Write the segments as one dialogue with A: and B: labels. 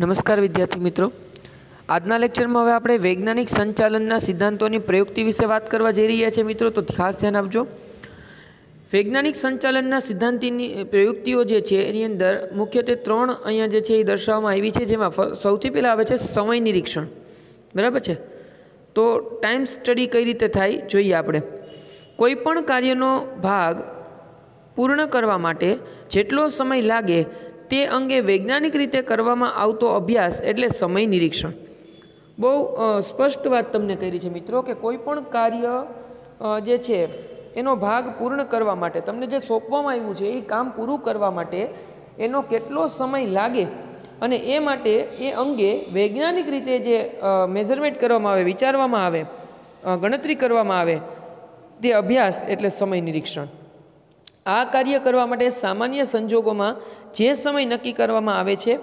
A: નમસ્કાર વિદ્યાર્થી મિત્રો, આજના લેક્ચરમાં હવે આપણે વૈજ્ઞાનિક સંચાલનના સિદ્ધાંતોની પ્રયુક્તિ વિશે વાત કરવા જઈ રહ્યા છીએ મિત્રો. તો ખાસ ધ્યાન આપજો. વૈજ્ઞાનિક સંચાલનના સિદ્ધાંતની પ્રયુક્તિઓ જે છે એની અંદર મુખ્યત્વે ત્રણ અહીંયા જે છે એ દર્શાવવામાં આવી છે, જેમાં સૌથી પહેલાં આવે છે સમય નિરીક્ષણ. બરાબર છે. તો ટાઈમ સ્ટડી કઈ રીતે થાય જોઈએ આપણે. કોઈ પણ કાર્યનો ભાગ પૂર્ણ કરવા માટે જેટલો સમય લાગે તે અંગે વૈજ્ઞાનિક રીતે કરવામાં આવતો અભ્યાસ એટલે સમય નિરીક્ષણ. બહુ સ્પષ્ટ વાત તમને કરી છે મિત્રો કે કોઈ પણ કાર્ય જે છે એનો ભાગ પૂર્ણ કરવા માટે તમને જે સોંપવામાં આવ્યું છે એ કામ પૂરું કરવા માટે એનો કેટલો સમય લાગે અને એ માટે એ અંગે વૈજ્ઞાનિક રીતે જે મેઝરમેન્ટ કરવામાં આવે, વિચારવામાં આવે, ગણતરી કરવામાં આવે તે અભ્યાસ એટલે સમય નિરીક્ષણ. આ કાર્ય કરવા માટે સામાન્ય સંજોગોમાં જે સમય નક્કી કરવામાં આવે છે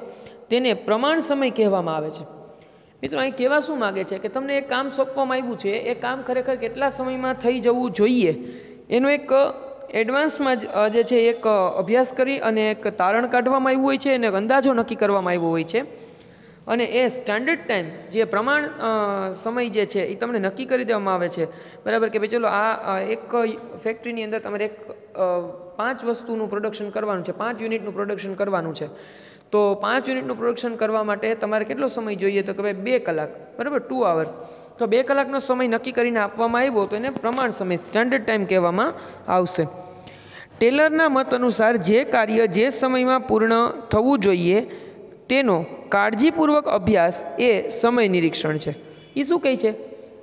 A: તેને પ્રમાણ સમય કહેવામાં આવે છે. મિત્રો અહીં કહેવા શું માગે છે કે તમને એક કામ સોંપવામાં આવ્યું છે, એ કામ ખરેખર કેટલા સમયમાં થઈ જવું જોઈએ એનો એક એડવાન્સમાં જે છે એક અભ્યાસ કરી અને એક તારણ કાઢવામાં આવ્યું હોય છે અને અંદાજો નક્કી કરવામાં આવ્યો હોય છે. અને એ સ્ટાન્ડર્ડ ટાઈમ જે પ્રમાણ સમય જે છે એ તમને નક્કી કરી દેવામાં આવે છે. બરાબર કે ભાઈ ચલો આ એક ફેક્ટરીની અંદર તમારે એક 5 વસ્તુનું પ્રોડક્શન કરવાનું છે, 5 યુનિટનું પ્રોડક્શન કરવાનું છે. તો 5 યુનિટનું પ્રોડક્શન કરવા માટે તમારે કેટલો સમય જોઈએ? તો કે ભાઈ 2 કલાક. બરાબર, 2 hours. તો 2 કલાકનો સમય નક્કી કરીને આપવામાં આવ્યો તો એને પ્રમાણ સમય સ્ટાન્ડર્ડ ટાઈમ કહેવામાં આવશે. ટેલરના મત અનુસાર જે કાર્ય જે સમયમાં પૂર્ણ થવું જોઈએ તેનો કાળજીપૂર્વક અભ્યાસ એ સમય નિરીક્ષણ છે. એ શું કહે છે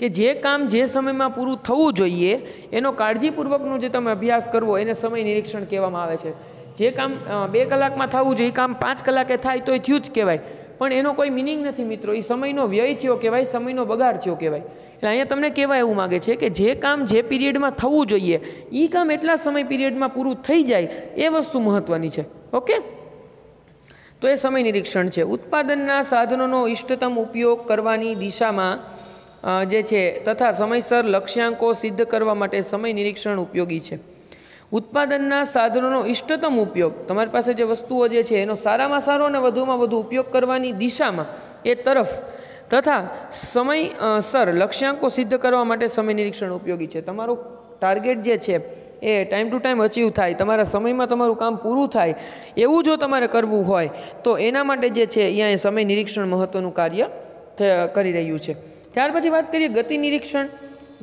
A: કે જે કામ જે સમયમાં પૂરું થવું જોઈએ એનો કાળજીપૂર્વકનો જે તમે અભ્યાસ કરવો એને સમય નિરીક્ષણ કહેવામાં આવે છે. જે કામ 2 કલાકમાં થવું જોઈએ એ કામ 5 કલાકે થાય તો એ થયું જ કહેવાય, પણ એનો કોઈ મિનિંગ નથી મિત્રો. એ સમયનો વ્યય થયો કહેવાય, સમયનો બગાડ થયો કહેવાય. એટલે અહીંયા તમને કહેવા એવું માગે છે કે જે કામ જે પીરિયડમાં થવું જોઈએ એ કામ એટલા સમય પીરિયડમાં પૂરું થઈ જાય એ વસ્તુ મહત્ત્વની છે. ઓકે, તો એ સમય નિરીક્ષણ છે. ઉત્પાદનના સાધનોનો ઇષ્ટતમ ઉપયોગ કરવાની દિશામાં જે છે તથા સમયસર લક્ષ્યાંકો સિદ્ધ કરવા માટે સમય નિરીક્ષણ ઉપયોગી છે. ઉત્પાદનના સાધનોનો ઇષ્ટતમ ઉપયોગ, તમારી પાસે જે વસ્તુઓ જે છે એનો સારામાં સારો અને વધુમાં વધુ ઉપયોગ કરવાની દિશામાં એ તરફ તથા સમયસર લક્ષ્યાંકો સિદ્ધ કરવા માટે સમય નિરીક્ષણ ઉપયોગી છે. તમારું ટાર્ગેટ જે છે એ ટાઈમ ટુ ટાઈમ અચીવ થાય, તમારા સમયમાં તમારું કામ પૂરું થાય એવું જો તમારે કરવું હોય તો એના માટે જે છે અહીંયા સમય નિરીક્ષણ મહત્ત્વનું કાર્ય કરી રહ્યું છે. ત્યાર પછી વાત કરીએ ગતિ નિરીક્ષણ.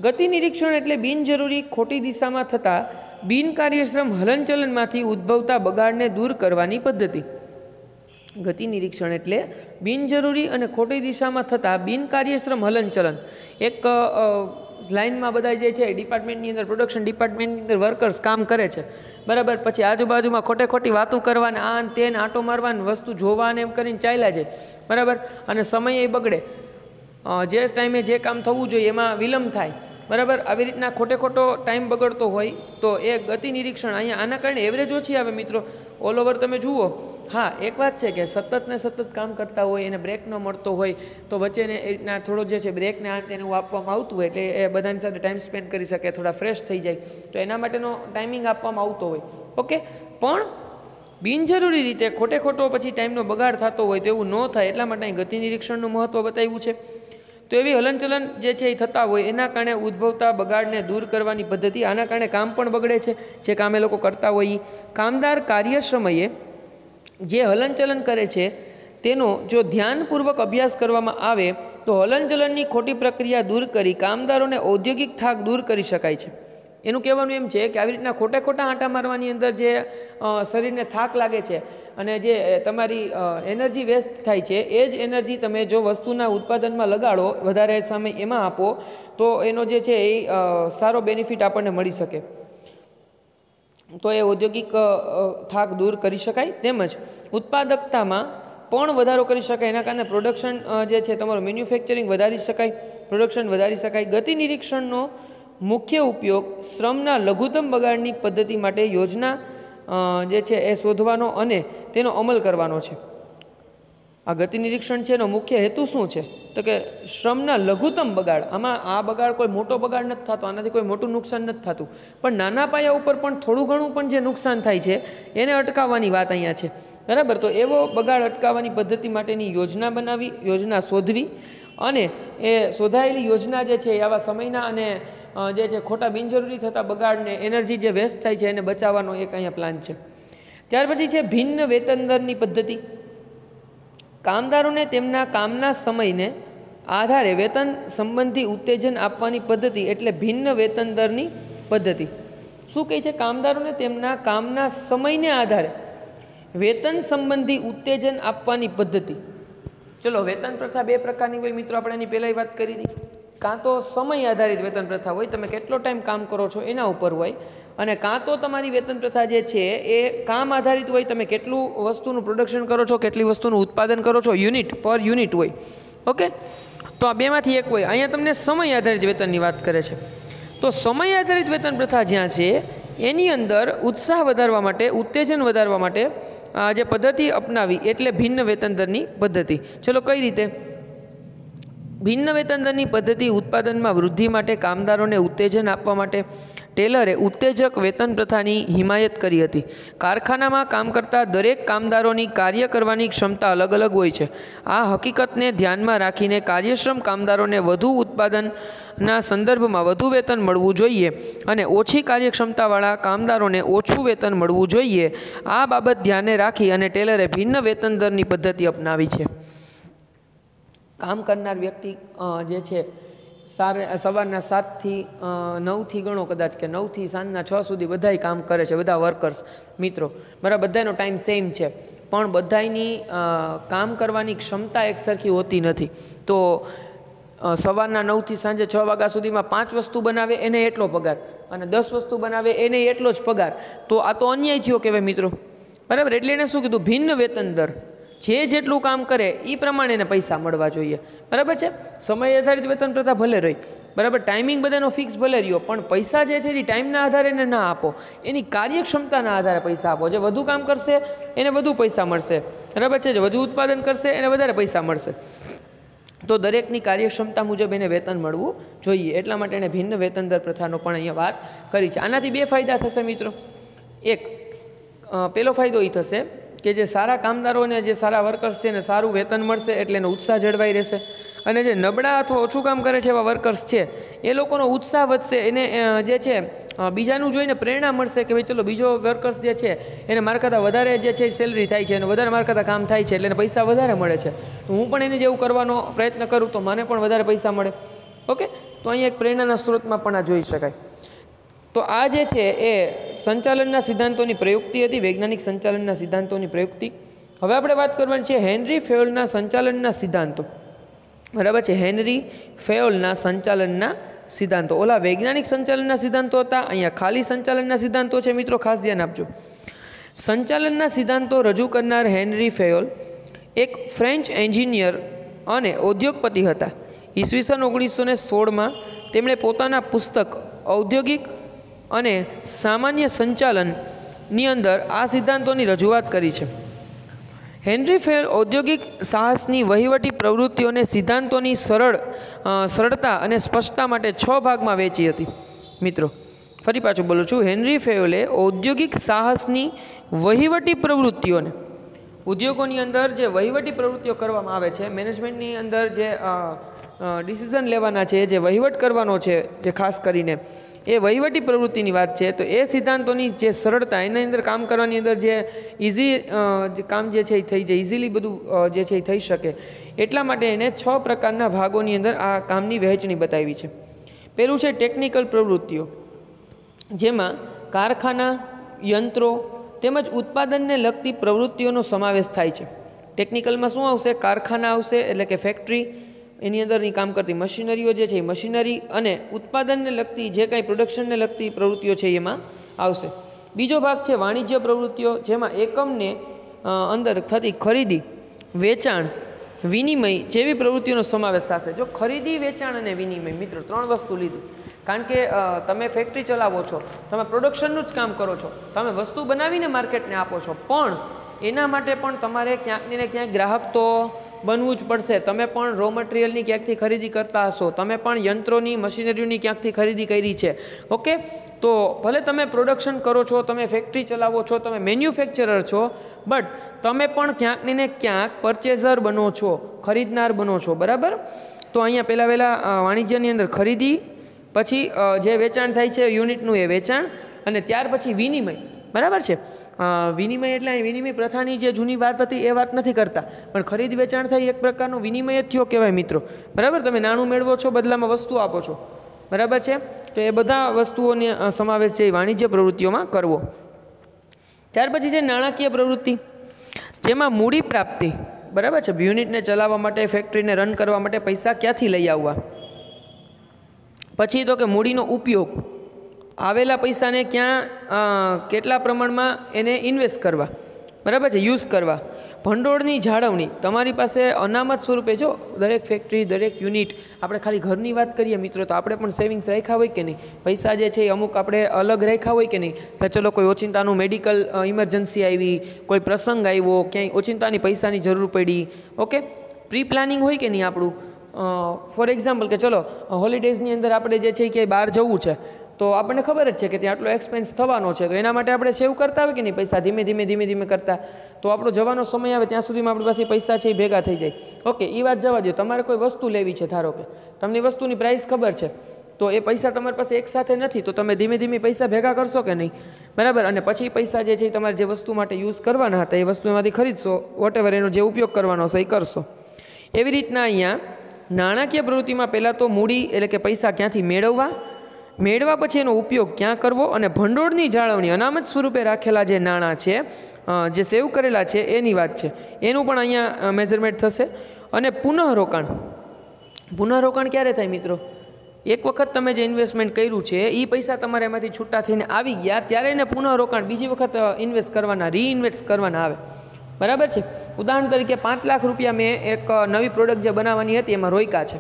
A: ગતિ નિરીક્ષણ એટલે બિનજરૂરી ખોટી દિશામાં થતા બિનકાર્યક્ષમ હલનચલનમાંથી ઉદ્ભવતા બગાડને દૂર કરવાની પદ્ધતિ. ગતિ નિરીક્ષણ એટલે બિનજરૂરી અને ખોટી દિશામાં થતા બિનકાર્યક્ષમ હલનચલન. એક લાઇનમાં બધા જે છે ડિપાર્ટમેન્ટની અંદર, પ્રોડક્શન ડિપાર્ટમેન્ટની અંદર વર્કર્સ કામ કરે છે. બરાબર, પછી આજુબાજુમાં ખોટી વાતો કરવાને આ ને તેને આંટો મારવાની વસ્તુ જોવાને એમ કરીને ચાલ્યા જાય. બરાબર, અને સમય એ બગડે, જે ટાઈમે જે કામ થવું જોઈએ એમાં વિલંબ થાય. બરાબર, આવી રીતના ખોટો ટાઈમ બગડતો હોય તો એ ગતિ નિરીક્ષણ અહીંયા આના કારણે એવરેજ ઓછી આવે મિત્રો. ઓલ ઓવર તમે જુઓ. હા, એક વાત છે કે સતત કામ કરતા હોય એને બ્રેક ન મળતો હોય તો વચ્ચેને એ રીતના થોડો જે છે બ્રેકને આ તેને એવું આપવામાં આવતું હોય એટલે એ બધાની સાથે ટાઈમ સ્પેન્ડ કરી શકે, થોડા ફ્રેશ થઈ જાય, તો એના માટેનો ટાઈમિંગ આપવામાં આવતો હોય. ઓકે, પણ બિનજરૂરી રીતે ખોટો પછી ટાઈમનો બગાડ થતો હોય તો એવું ન થાય એટલા માટે અહીં ગતિ નિરીક્ષણનું મહત્ત્વ બતાવ્યું છે. તો એવી હલનચલન જે છે એ થતા હોય એના કારણે ઉદ્ભવતા બગાડને દૂર કરવાની પદ્ધતિ. આના કારણે કામ પણ બગડે છે જે કામ એ લોકો કરતા હોય. કામદાર કાર્ય સમયે જે હલનચલન કરે છે તેનો જો ધ્યાનપૂર્વક અભ્યાસ કરવામાં આવે તો હલનચલનની ખોટી પ્રક્રિયા દૂર કરી કામદારોને ઔદ્યોગિક થાક દૂર કરી શકાય છે. એનું કહેવાનું એમ છે કે આવી રીતના ખોટા આંટા મારવાની અંદર જે શરીરને થાક લાગે છે અને જે તમારી એનર્જી વેસ્ટ થાય છે એ જ એનર્જી તમે જો વસ્તુના ઉત્પાદનમાં લગાડો, વધારે સમય એમાં આપો તો એનો જે છે એ સારો બેનિફિટ આપણને મળી શકે. તો એ ઔદ્યોગિક થાક દૂર કરી શકાય, તેમજ ઉત્પાદકતામાં પણ વધારો કરી શકાય. એના કારણે પ્રોડક્શન જે છે તમારું મેન્યુફેક્ચરિંગ વધારી શકાય, પ્રોડક્શન વધારી શકાય. ગતિ નિરીક્ષણનો મુખ્ય ઉપયોગ શ્રમના લઘુત્તમ બગાડની પદ્ધતિ માટે યોજના જે છે એ શોધવાનો અને તેનો અમલ કરવાનો છે. આ ગતિ નિરીક્ષણ છે એનો મુખ્ય હેતુ શું છે તો કે શ્રમના લઘુત્તમ બગાડ. આમાં આ બગાડ કોઈ મોટો બગાડ નથી થતો, આનાથી કોઈ મોટું નુકસાન નથી થતું, પણ નાના પાયા ઉપર પણ થોડું ઘણું પણ જે નુકસાન થાય છે એને અટકાવવાની વાત અહીંયા છે. બરાબર. તો એવો બગાડ અટકાવવાની પદ્ધતિ માટેની યોજના બનાવી, યોજના શોધવી અને એ શોધાયેલી યોજના જે છે એ આવા સમયના અને જે છે ખોટા બિનજરૂરી થતા બગાડને, એનર્જી જે વેસ્ટ થાય છે એને બચાવવાનો એક અહીંયા પ્લાન છે. ત્યાર પછી છે ભિન્ન વેતન દરની પદ્ધતિ. કામદારોને તેમના કામના સમયને આધારે વેતન સંબંધી ઉત્તેજન આપવાની પદ્ધતિ એટલે ભિન્ન વેતન દરની પદ્ધતિ. શું કહે છે? કામદારોને તેમના કામના સમયને આધારે વેતન સંબંધી ઉત્તેજન આપવાની પદ્ધતિ. ચલો, વેતન પ્રથા બે પ્રકારની હોય મિત્રો, આપણે એની પહેલાં વાત કરી હતી. કાં તો સમય આધારિત વેતન પ્રથા હોય, તમે કેટલો ટાઈમ કામ કરો છો એના ઉપર હોય, અને કાં તો તમારી વેતન પ્રથા જે છે એ કામ આધારિત હોય, તમે કેટલું વસ્તુનું પ્રોડક્શન કરો છો, કેટલી વસ્તુનું ઉત્પાદન કરો છો, યુનિટ પર યુનિટ હોય. ઓકે, તો આ બેમાંથી એક હોય. અહીંયા તમને સમય આધારિત વેતનની વાત કરે છે. તો સમય આધારિત વેતન પ્રથા જ્યાં છે એની અંદર ઉત્સાહ વધારવા માટે, ઉત્તેજન વધારવા માટે જે પદ્ધતિ અપનાવી એટલે ભિન્ન વેતન દરની પદ્ધતિ. ચલો, કઈ રીતે? ભિન્ન વેતન દરની પદ્ધતિ ઉત્પાદનમાં વૃદ્ધિ માટે કામદારોને ઉત્તેજન આપવા માટે ટેલરે ઉત્તેજક વેતન પ્રથાની હિમાયત કરી હતી. કારખાનામાં કામ કરતા દરેક કામદારોની કાર્ય કરવાની ક્ષમતા અલગ અલગ હોય છે. આ હકીકતને ધ્યાનમાં રાખીને કાર્યક્ષમ કામદારોને વધુ ઉત્પાદનના સંદર્ભમાં વધુ વેતન મળવું જોઈએ અને ઓછી કાર્યક્ષમતાવાળા કામદારોને ઓછું વેતન મળવું જોઈએ. આ બાબત ધ્યાને રાખી અને ટેલરે ભિન્ન વેતન દરની પદ્ધતિ અપનાવી છે. કામ કરનાર વ્યક્તિ જે છે સવારના 7થી 9થી ગણો કદાચ, કે 9થી સાંજના 6 સુધી બધાય કામ કરે છે, બધા વર્કર્સ મિત્રો, બરાબર. બધાનો ટાઈમ સેમ છે, પણ બધાની કામ કરવાની ક્ષમતા એક સરખી હોતી નથી. તો સવારના 9થી સાંજે 6 વાગ્યા સુધીમાં 5 વસ્તુ બનાવે એને એટલો પગાર, અને 10 વસ્તુ બનાવે એને એટલો જ પગાર. તો આ તો અન્યાય થયો કહેવાય મિત્રો, બરાબર. એટલે એને શું કીધું? ભિન્ન વેતન દર. જે જેટલું કામ કરે એ પ્રમાણે એને પૈસા મળવા જોઈએ, બરાબર છે. સમય આધારિત વેતન પ્રથા ભલે રહી, બરાબર, ટાઈમિંગ બધાનો ફિક્સ ભલે રહ્યો, પણ પૈસા જે છે એ ટાઈમના આધારે એને ના આપો, એની કાર્યક્ષમતાના આધારે પૈસા આપો. જે વધુ કામ કરશે એને વધુ પૈસા મળશે, બરાબર છે. જે વધુ ઉત્પાદન કરશે એને વધારે પૈસા મળશે. તો દરેકની કાર્યક્ષમતા મુજબ એને વેતન મળવું જોઈએ. એટલા માટે એને ભિન્ન વેતન દર પ્રથાનો પણ અહીંયા વાત કરી છે. આનાથી બે ફાયદા થશે મિત્રો. એક, પહેલો ફાયદો એ થશે કે જે સારા કામદારોને, જે સારા વર્કર્સ છે એને સારું વેતન મળશે એટલે એનો ઉત્સાહ જળવાઈ રહેશે. અને જે નબળા અથવા ઓછું કામ કરે છે એવા વર્કર્સ છે એ લોકોનો ઉત્સાહ વધશે. એને જે છે બીજાનું જોઈને પ્રેરણા મળશે કે ભાઈ ચલો, બીજો વર્કર્સ જે છે એને મારા કરતાં વધારે જે છે સેલરી થાય છે, અને વધારે મારા કરતાં કામ થાય છે એટલે એને પૈસા વધારે મળે છે, હું પણ એને જેવું કરવાનો પ્રયત્ન કરું તો મને પણ વધારે પૈસા મળે. ઓકે, તો અહીંયા એક પ્રેરણાના સ્ત્રોતમાં પણ આ જોઈ શકાય. તો આ જે છે એ સંચાલનના સિદ્ધાંતોની પ્રયુક્તિ હતી, વૈજ્ઞાનિક સંચાલનના સિદ્ધાંતોની પ્રયુક્તિ. હવે આપણે વાત કરવાની છે હેનરી ફેયોલના સંચાલનના સિદ્ધાંતો, બરાબર છે. હેનરી ફેયોલના સંચાલનના સિદ્ધાંતો. ઓલા વૈજ્ઞાનિક સંચાલનના સિદ્ધાંતો હતા, અહીંયા ખાલી સંચાલનના સિદ્ધાંતો છે મિત્રો, ખાસ ધ્યાન આપજો. સંચાલનના સિદ્ધાંતો રજૂ કરનાર હેનરી ફેયોલ એક ફ્રેન્ચ એન્જિનિયર અને ઉદ્યોગપતિ હતા. ઈસવીસન 1916માં તેમણે પોતાના પુસ્તક ઔદ્યોગિક અને સામાન્ય સંચાલનની અંદર આ સિદ્ધાંતોની રજૂઆત કરી છે. હેનરી ફેયોલ ઔદ્યોગિક સાહસની વહીવટી પ્રવૃત્તિઓને સિદ્ધાંતોની સરળતા અને સ્પષ્ટતા માટે 6 ભાગમાં વહેંચી હતી. મિત્રો, ફરી પાછું બોલું છું, હેનરી ફેયોલે ઔદ્યોગિક સાહસની વહીવટી પ્રવૃત્તિઓને, ઉદ્યોગોની અંદર જે વહીવટી પ્રવૃત્તિઓ કરવામાં આવે છે, મેનેજમેન્ટની અંદર જે ડિસિઝન લેવાના છે, જે વહીવટ કરવાનો છે, જે ખાસ કરીને એ વહીવટી પ્રવૃત્તિની વાત છે. તો એ સિદ્ધાંતોની જે સરળતા, એની અંદર કામ કરવાની અંદર જે ઇઝી કામ જે છે એ થઈ જાય, ઇઝીલી બધું જે છે એ થઈ શકે, એટલા માટે એને 6 પ્રકારના ભાગોની અંદર આ કામની વહેંચણી બતાવી છે. પહેલું છે ટેકનિકલ પ્રવૃત્તિઓ, જેમાં કારખાના, યંત્રો તેમજ ઉત્પાદનને લગતી પ્રવૃત્તિઓનો સમાવેશ થાય છે. ટેકનિકલમાં શું આવશે? કારખાના આવશે, એટલે કે ફેક્ટરી, એની અંદરની કામ કરતી મશીનરીઓ જે છે એ મશીનરી, અને ઉત્પાદનને લગતી જે કાંઈ પ્રોડક્શનને લગતી પ્રવૃત્તિઓ છે એમાં આવશે. બીજો ભાગ છે વાણિજ્ય પ્રવૃત્તિઓ, જેમાં એકમને અંદર થતી ખરીદી, વેચાણ, વિનિમય જેવી પ્રવૃત્તિઓનો સમાવેશ થશે. જો ખરીદી, વેચાણ અને વિનિમય, મિત્રો 3 વસ્તુ લીધી, કારણ કે તમે ફેક્ટરી ચલાવો છો, તમે પ્રોડક્શનનું જ કામ કરો છો, તમે વસ્તુ બનાવીને માર્કેટને આપો છો, પણ એના માટે પણ તમારે ક્યાંક ને ક્યાંક ગ્રાહક તો બનવું જ પડશે. તમે પણ રો મટીરિયલની ક્યાંકથી ખરીદી કરતા હશો, તમે પણ યંત્રોની, મશીનરીઓની ક્યાંકથી ખરીદી કરી છે. ઓકે, તો ભલે તમે પ્રોડક્શન કરો છો, તમે ફેક્ટરી ચલાવો છો, તમે મેન્યુફેક્ચરર છો, બટ તમે પણ ક્યાંક ને ક્યાંક પરચેઝર બનો છો, ખરીદનાર બનો છો, બરાબર. તો અહીંયા પહેલાં વાણિજ્યની અંદર ખરીદી, પછી જે વેચાણ થાય છે યુનિટનું એ વેચાણ, અને ત્યાર પછી વિનિમય, બરાબર છે. વિનિમય એટલે વિનિમય પ્રથાની જે જૂની વાત હતી એ વાત નથી કરતા, પણ ખરીદ વેચાણ થાય એક પ્રકારનો વિનિમય જ થયો કહેવાય મિત્રો, બરાબર. તમે નાણું મેળવો છો, બદલામાં વસ્તુ આપો છો, બરાબર છે. તો એ બધા વસ્તુઓને સમાવેશ છે એ વાણિજ્ય પ્રવૃત્તિઓમાં કરવો. ત્યાર પછી છે નાણાકીય પ્રવૃત્તિ, જેમાં મૂડી પ્રાપ્તિ, બરાબર છે. યુનિટને ચલાવવા માટે, ફેક્ટરીને રન કરવા માટે પૈસા ક્યાંથી લઈ આવવા. પછી તો કે મૂડીનો ઉપયોગ, આવેલા પૈસાને ક્યાં કેટલા પ્રમાણમાં એને ઇન્વેસ્ટ કરવા, બરાબર છે, યુઝ કરવા. ભંડોળની જાળવણી, તમારી પાસે અનામત સ્વરૂપે, જો દરેક ફેક્ટરી, દરેક યુનિટ, આપણે ખાલી ઘરની વાત કરીએ મિત્રો, તો આપણે પણ સેવિંગ્સ રાખ્યા હોય કે નહીં, પૈસા જે છે એ અમુક આપણે અલગ રાખ્યા હોય કે નહીં. ચલો કોઈ ઓચિંતાનું મેડિકલ ઇમરજન્સી આવી, કોઈ પ્રસંગ આવ્યો, ક્યાંય ઓચિંતાની પૈસાની જરૂર પડી, ઓકે, પ્રી પ્લાનિંગ હોય કે નહીં આપણું. ફોર એક્ઝામ્પલ કે ચલો હોલિડેઝની અંદર આપણે જે છે કે બહાર જવું છે, તો આપણને ખબર જ છે કે ત્યાં આટલો એક્સપેન્સ થવાનો છે, તો એના માટે આપણે સેવ કરતા હોય કે નહીં પૈસા, ધીમે ધીમે કરતા, તો આપણો જવાનો સમય આવે ત્યાં સુધીમાં આપણી પાસે પૈસા છે એ ભેગા થઈ જાય. ઓકે, એ વાત જવા દો. તમારે કોઈ વસ્તુ લેવી છે, ધારો કે તમને વસ્તુની પ્રાઇસ ખબર છે, તો એ પૈસા તમારી પાસે એકસાથે નથી, તો તમે ધીમે ધીમે પૈસા ભેગા કરશો કે નહીં, બરાબર. અને પછી પૈસા જે છે એ તમારે જે વસ્તુ માટે યુઝ કરવાના હતા એ વસ્તુમાંથી ખરીદશો, વોટેવર એનો જે ઉપયોગ કરવાનો હશે એ કરશો. એવી રીતના અહીંયા નાણાકીય પ્રવૃત્તિમાં પહેલાં તો મૂડી એટલે કે પૈસા ક્યાંથી મેળવવા પછી એનો ઉપયોગ ક્યાં કરવો, અને ભંડોળની જાળવણી, અનામત સ્વરૂપે રાખેલા જે નાણાં છે, જે સેવ કરેલા છે એની વાત છે, એનું પણ અહીંયા મેઝરમેન્ટ થશે. અને પુનઃરોકાણ ક્યારે થાય મિત્રો? એક વખત તમે જે ઇન્વેસ્ટમેન્ટ કર્યું છે એ પૈસા તમારે એમાંથી છૂટા થઈને આવી ગયા ત્યારે એને પુનઃરોકાણ બીજી વખત ઇન્વેસ્ટ કરવાના, રીઇન્વેસ્ટ કરવાના આવે, બરાબર છે. ઉદાહરણ તરીકે 5 લાખ રૂપિયા મેં એક નવી પ્રોડક્ટ જે બનાવવાની હતી એમાં રોક્યા છે.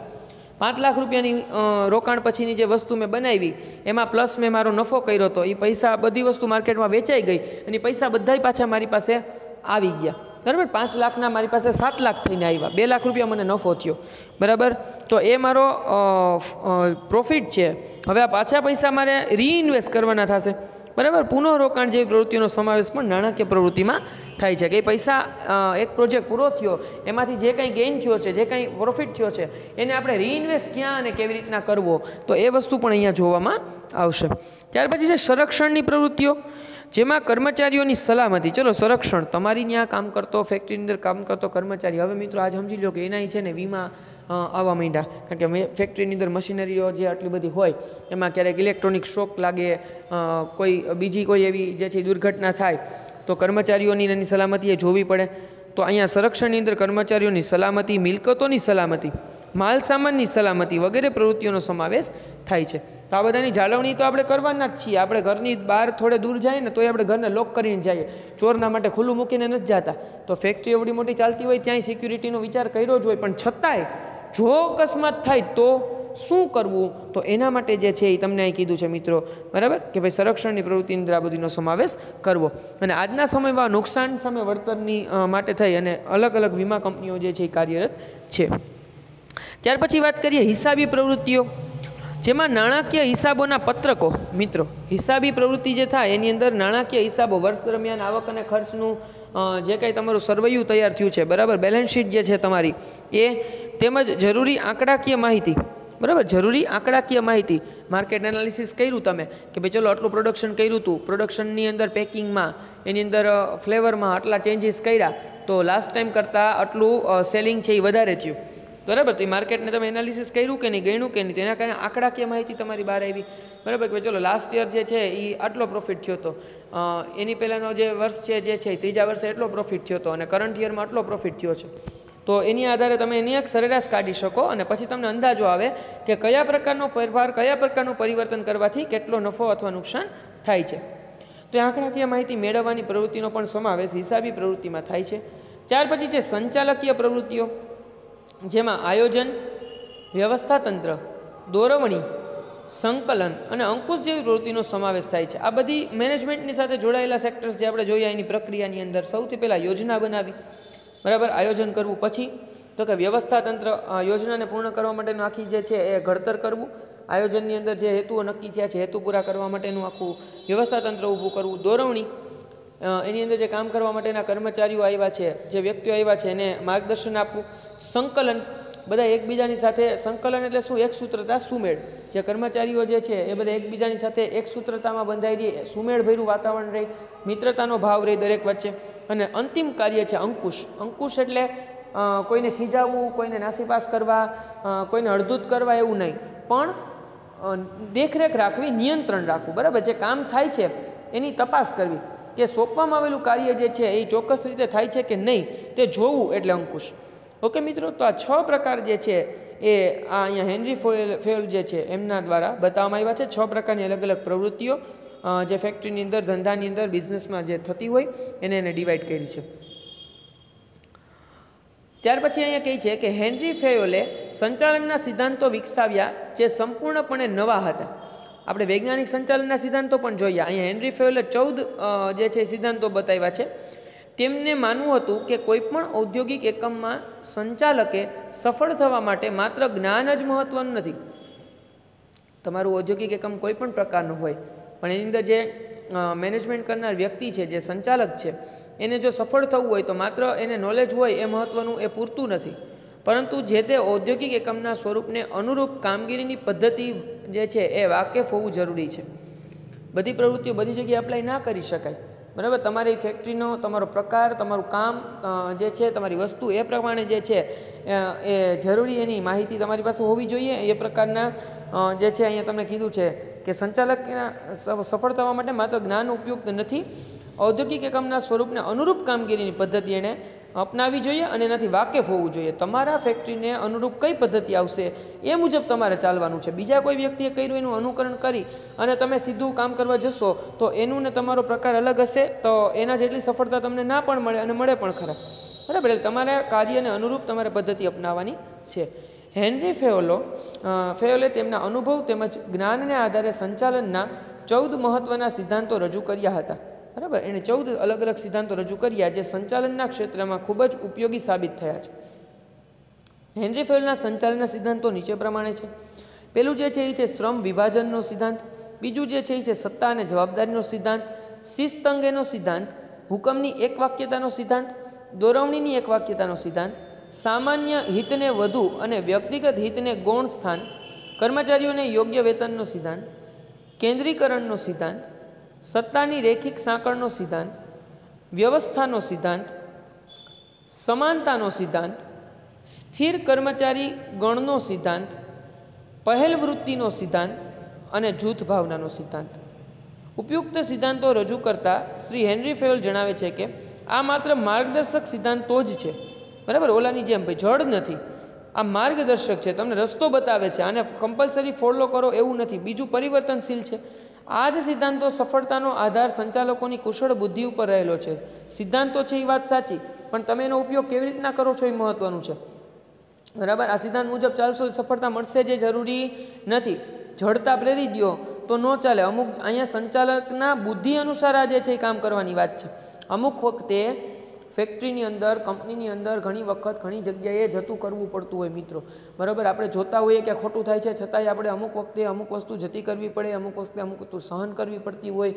A: 5 લાખ રૂપિયાની રોકાણ પછીની જે વસ્તુ મેં બનાવી એમાં પ્લસ મેં મારો નફો કર્યો હતો, એ પૈસા બધી વસ્તુ માર્કેટમાં વેચાઈ ગઈ અને પૈસા બધાય પાછા મારી પાસે આવી ગયા, બરાબર. 5 લાખના મારી પાસે 7 લાખ થઈને આવ્યા, 2 લાખ રૂપિયા મને નફો થયો, બરાબર. તો એ મારો પ્રોફિટ છે. હવે આ પાછા પૈસા મારે રીઇન્વેસ્ટ કરવાના થશે, બરાબર. પુનઃરોકાણ જેવી પ્રવૃત્તિનો સમાવેશ પણ નાણાકીય પ્રવૃત્તિમાં થાય છે. કે પૈસા એક પ્રોજેક્ટ પૂરો થયો એમાંથી જે કંઈ ગેઇન થયો છે, જે કંઈ પ્રોફિટ થયો છે, એને આપણે રીઇન્વેસ્ટ ક્યાં અને કેવી રીતના કરવો, તો એ વસ્તુ પણ અહીંયા જોવામાં આવશે. ત્યાર પછી છે સંરક્ષણની પ્રવૃત્તિઓ, જેમાં કર્મચારીઓની સલામતી. ચલો સંરક્ષણ, તમારી ત્યાં કામ કરતો, ફેક્ટરીની અંદર કામ કરતો કર્મચારી, હવે મિત્રો આજ સમજી લો કે એના છે ને વીમા આવવા માંડ્યા, કારણ કે ફેક્ટરીની અંદર મશીનરીઓ જે આટલી બધી હોય એમાં ક્યારેક ઇલેક્ટ્રોનિક શોક લાગે, બીજી કોઈ એવી જે છે દુર્ઘટના થાય, તો કર્મચારીઓની એની સલામતી એ જોવી પડે. તો અહીંયા સંરક્ષણની અંદર કર્મચારીઓની સલામતી, મિલકતોની સલામતી, માલ સામાનની સલામતી વગેરે પ્રવૃત્તિઓનો સમાવેશ થાય છે. તો આ બધાની જાળવણી તો આપણે કરવાના જ છીએ. આપણે ઘરની બહાર થોડે દૂર જઈએ ને તોય આપણે ઘરને લોક કરીને જઈએ, ચોરના માટે ખુલ્લું મૂકીને નથી જતા. તો ફેક્ટરી એવડી મોટી ચાલતી હોય ત્યાંય સિક્યુરિટીનો વિચાર કર્યો જ હોય, પણ છતાંય જો અકસ્માત થાય તો શું કરવું, તો એના માટે જે છે એ તમને અહીં કીધું છે મિત્રો, બરાબર, કે ભાઈ સંરક્ષણની પ્રવૃત્તિની અંદર આ બધીનો સમાવેશ કરવો. અને આજના સમયમાં નુકસાન સામે વળતરની માટે થઈ અને અલગ અલગ વીમા કંપનીઓ જે છે એ કાર્યરત છે. ત્યાર પછી વાત કરીએ હિસાબી પ્રવૃત્તિઓ, જેમાં નાણાકીય હિસાબોના પત્રકો. મિત્રો હિસાબી પ્રવૃત્તિ જે થાય એની અંદર નાણાકીય હિસાબો, વર્ષ દરમિયાન આવક અને ખર્ચનું જે કંઈ તમારું સર્વૈયું તૈયાર થયું છે, બરાબર, બેલેન્સ શીટ જે છે તમારી એ, તેમજ જરૂરી આંકડાકીય માહિતી, બરાબર, જરૂરી આંકડાકીય માહિતી. માર્કેટ એનાલિસિસ કર્યું તમે કે ભાઈ ચલો આટલું પ્રોડક્શન કર્યું હતું, પ્રોડક્શનની અંદર પેકિંગમાં, એની અંદર ફ્લેવરમાં આટલા ચેન્જીસ કર્યા, તો લાસ્ટ ટાઈમ કરતાં આટલું સેલિંગ છે એ વધારે થયું, બરાબર. તો એ માર્કેટને તમે એનાલિસિસ કર્યું કે નહીં, ગણ્યું કે નહીં, તો એના કારણે આંકડાકીય માહિતી તમારી બહાર આવી, બરાબર. કે ચલો લાસ્ટ યર જે છે એ આટલો પ્રોફિટ થયો હતો, એની પહેલાંનો જે વર્ષ છે જે છે ત્રીજા વર્ષે એટલો પ્રોફિટ થયો હતો, અને કરંટ યરમાં આટલો પ્રોફિટ થયો છે. તો એની આધારે તમે એની એક સરેરાશ કાઢી શકો અને પછી તમને અંદાજો આવે કે કયા પ્રકારનો ફેરફાર, કયા પ્રકારનું પરિવર્તન કરવાથી કેટલો નફો અથવા નુકસાન થાય છે. તો એ આંકડાકીય માહિતી મેળવવાની પ્રવૃત્તિનો પણ સમાવેશ હિસાબી પ્રવૃત્તિમાં થાય છે. ત્યાર પછી છે સંચાલકીય પ્રવૃત્તિઓ, જેમાં આયોજન, વ્યવસ્થાતંત્ર, દોરવણી, સંકલન અને અંકુશ જેવી પ્રવૃત્તિનો સમાવેશ થાય છે. આ બધી મેનેજમેન્ટની સાથે જોડાયેલા સેક્ટર્સ જે આપણે જોયા એની પ્રક્રિયાની અંદર સૌથી પહેલાં યોજના બનાવી, બરાબર, આયોજન કરવું. પછી તો કે વ્યવસ્થાતંત્ર, યોજનાને પૂર્ણ કરવા માટેનું આખી જે છે એ ઘડતર કરવું. આયોજનની અંદર જે હેતુઓ નક્કી થયા છે હેતુ પૂરા કરવા માટેનું આખું વ્યવસ્થા તંત્ર ઊભું કરવું. દોરવણી, એની અંદર જે કામ કરવા માટેના કર્મચારીઓ આવ્યા છે, જે વ્યક્તિઓ આવ્યા છે એને માર્ગદર્શન આપવું. સંકલન, બધા એકબીજાની સાથે, સંકલન એટલે શું? એક સૂત્રતા, સુમેળ. જે કર્મચારીઓ જે છે એ બધા એકબીજાની સાથે એક સૂત્રતામાં બંધાઈ રહે, સુમેળભર્યું વાતાવરણ રહે, મિત્રતાનો ભાવ રહે દરેક વચ્ચે. અને અંતિમ કાર્ય છે અંકુશ. અંકુશ એટલે કોઈને ખીજાવવું, કોઈને નાસીપાસ કરવા, કોઈને અડધૂત કરવા એવું નહીં, પણ દેખરેખ રાખવી, નિયંત્રણ રાખવું. બરાબર, જે કામ થાય છે એની તપાસ કરવી કે સોંપવામાં આવેલું કાર્ય જે છે એ ચોક્કસ રીતે થાય છે કે નહીં તે જોવું, એટલે અંકુશ. ઓકે મિત્રો, તો આ 6 પ્રકાર જે છે એ આ અહીંયા હેનરી ફેયોલ જે છે એમના દ્વારા બતાવવામાં આવ્યા છે. 6 પ્રકારની અલગ અલગ પ્રવૃત્તિઓ જે ફેક્ટરીની અંદર, ધંધાની અંદર, બિઝનેસમાં જે થતી હોય એને ડિવાઈડ કરી છે. ત્યાર પછી અહીંયા કહે છે કે હેનરી ફેયોલે સંચાલનના સિદ્ધાંતો વિકસાવ્યા જે સંપૂર્ણપણે નવા હતા. આપણે વૈજ્ઞાનિક સંચાલનના સિદ્ધાંતો પણ જોયા. અહીંયા હેનરી ફેયોલે 14 જે છે સિદ્ધાંતો બતાવ્યા છે. તેમને માનવું હતું કે કોઈપણ ઔદ્યોગિક એકમમાં સંચાલકે સફળ થવા માટે માત્ર જ્ઞાન જ મહત્વનું નથી. તમારું ઔદ્યોગિક એકમ કોઈ પણ પ્રકારનું હોય, પણ એની અંદર જે મેનેજમેન્ટ કરનાર વ્યક્તિ છે, જે સંચાલક છે, એને જો સફળ થવું હોય તો માત્ર એને નોલેજ હોય એ મહત્વનું, એ પૂરતું નથી. પરંતુ જે તે ઔદ્યોગિક એકમના સ્વરૂપને અનુરૂપ કામગીરીની પદ્ધતિ જે છે એ વાકેફ હોવું જરૂરી છે. બધી પ્રવૃત્તિઓ બધી જગ્યાએ એપ્લાય ના કરી શકાય. બરાબર, તમારી ફેક્ટરીનો તમારો પ્રકાર, તમારું કામ જે છે, તમારી વસ્તુ, એ પ્રમાણે જે છે એ જરૂરી એની માહિતી તમારી પાસે હોવી જોઈએ. એ પ્રકારના જે છે અહીંયા તમને કીધું છે કે સંચાલકના સફળ થવા માટે માત્ર જ્ઞાન ઉપયુક્ત નથી, ઔદ્યોગિક એકમના સ્વરૂપને અનુરૂપ કામગીરીની પદ્ધતિ એને અપનાવી જોઈએ અને એનાથી વાકેફ હોવું જોઈએ. તમારા ફેક્ટરીને અનુરૂપ કઈ પદ્ધતિ આવશે એ મુજબ તમારે ચાલવાનું છે. બીજા કોઈ વ્યક્તિએ કર્યું એનું અનુકરણ કરી અને તમે સીધું કામ કરવા જશો તો એનું ને તમારો પ્રકાર અલગ હશે, તો એના જેટલી સફળતા તમને ના પણ મળે અને મળે પણ ખરા. બરાબર, એટલે તમારા કાર્યને અનુરૂપ તમારે પદ્ધતિ અપનાવવાની છે. હેનરી ફેયોલે તેમના અનુભવ તેમજ જ્ઞાનને આધારે સંચાલનના 14 મહત્વના સિદ્ધાંતો રજૂ કર્યા હતા. બરાબર, એણે 14 અલગ અલગ સિદ્ધાંતો રજૂ કર્યા જે સંચાલનના ક્ષેત્રમાં ખૂબ જ ઉપયોગી સાબિત થયા છે. હેનરી ફેયોલના સંચાલનના સિદ્ધાંતો નીચે પ્રમાણે છે. પહેલું જે છે એ છે શ્રમ વિભાજનનો સિદ્ધાંત. બીજું જે છે એ છે સત્તા અને જવાબદારીનો સિદ્ધાંત, શિસ્ત અંગેનો સિદ્ધાંત, હુકમની એક વાક્યતાનો સિદ્ધાંત, દોરવણીની એક વાક્યતાનો સિદ્ધાંત, સામાન્ય હિતને વધુ અને વ્યક્તિગત હિતને ગૌણ સ્થાન, કર્મચારીઓને યોગ્ય વેતનનો સિદ્ધાંત, કેન્દ્રીકરણનો સિદ્ધાંત, સત્તાની રેખિક સાંકળનો સિદ્ધાંત, વ્યવસ્થાનો સિદ્ધાંત, સમાનતાનો સિદ્ધાંત, સ્થિર કર્મચારી ગણનો સિદ્ધાંત, પહેલ વૃત્તિનો સિદ્ધાંત અને જૂથ ભાવનાનો સિદ્ધાંત. ઉપયુક્ત સિદ્ધાંતો રજૂ કરતા શ્રી હેનરી ફેયોલ જણાવે છે કે આ માત્ર માર્ગદર્શક સિદ્ધાંતો જ છે. બરાબર, ઓલાની જેમ ભાઈ જડ નથી, આ માર્ગદર્શક છે, તમને રસ્તો બતાવે છે, અને કમ્પલસરી ફોલો કરો એવું નથી. બીજું પરિવર્તનશીલ છે. આ જ સિદ્ધાંતો સફળતાનો આધાર સંચાલકોની કુશળ બુદ્ધિ ઉપર રહેલો છે. સિદ્ધાંતો છે એ વાત સાચી, પણ તમે એનો ઉપયોગ કેવી રીતના કરો છો એ મહત્વનું છે. બરાબર, આ સિદ્ધાંત મુજબ ચાલશો સફળતા મળશે જે જરૂરી નથી. જડતા પ્રેરી દો તો ન ચાલે. અમુક અહીંયા સંચાલકના બુદ્ધિ અનુસાર આ જે છે એ કામ કરવાની વાત છે. અમુક વખતે ફેક્ટરીની અંદર, કંપનીની અંદર ઘણી વખત ઘણી જગ્યાએ જતું કરવું પડતું હોય મિત્રો. બરાબર, આપણે જોતા હોઈએ કે ખોટું થાય છે, છતાંય આપણે અમુક વખતે અમુક વસ્તુ જતી કરવી પડે, અમુક વખતે અમુક વસ્તુ સહન કરવી પડતી હોય.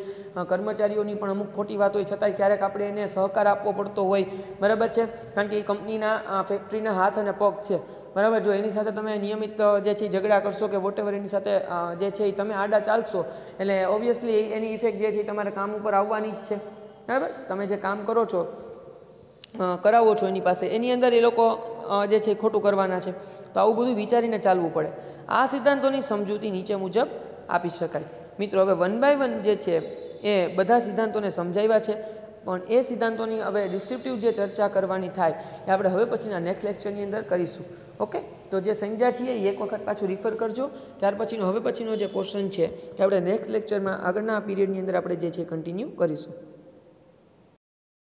A: કર્મચારીઓની પણ અમુક ખોટી વાત હોય, છતાંય ક્યારેક આપણે એને સહકાર આપવો પડતો હોય. બરાબર છે, કારણ કે એ કંપનીના ફેક્ટરીના હાથ અને પગ છે. બરાબર, જો એની સાથે તમે નિયમિત જે છે ઝઘડા કરશો કે વોટેવર એની સાથે જે છે એ તમે આડા ચાલશો, એટલે ઓબ્વિયસલી એની ઇફેક્ટ જે છે તમારે કામ ઉપર આવવાની જ છે. બરાબર, તમે જે કામ કરો છો, કરાવો છો એની પાસે, એની અંદર એ લોકો જે છે ખોટું કરવાના છે. તો આવું બધું વિચારીને ચાલવું પડે. આ સિદ્ધાંતોની સમજૂતી નીચે મુજબ આપી શકાય. મિત્રો, હવે 1 by 1 જે છે એ બધા સિદ્ધાંતોને સમજાવ્યા છે, પણ એ સિદ્ધાંતોની હવે ડિસ્ક્રિપ્ટિવ જે ચર્ચા કરવાની થાય એ આપણે હવે પછીના નેક્સ્ટ લેક્ચરની અંદર કરીશું. ઓકે, તો જે સમજ્યા છીએ એ એક વખત પાછું રિફર કરજો. ત્યાર પછીનો જે પોર્શન છે એ આપણે નેક્સ્ટ લેક્ચરમાં આગળના પીરિયડની અંદર આપણે જે છે કન્ટિન્યુ કરીશું.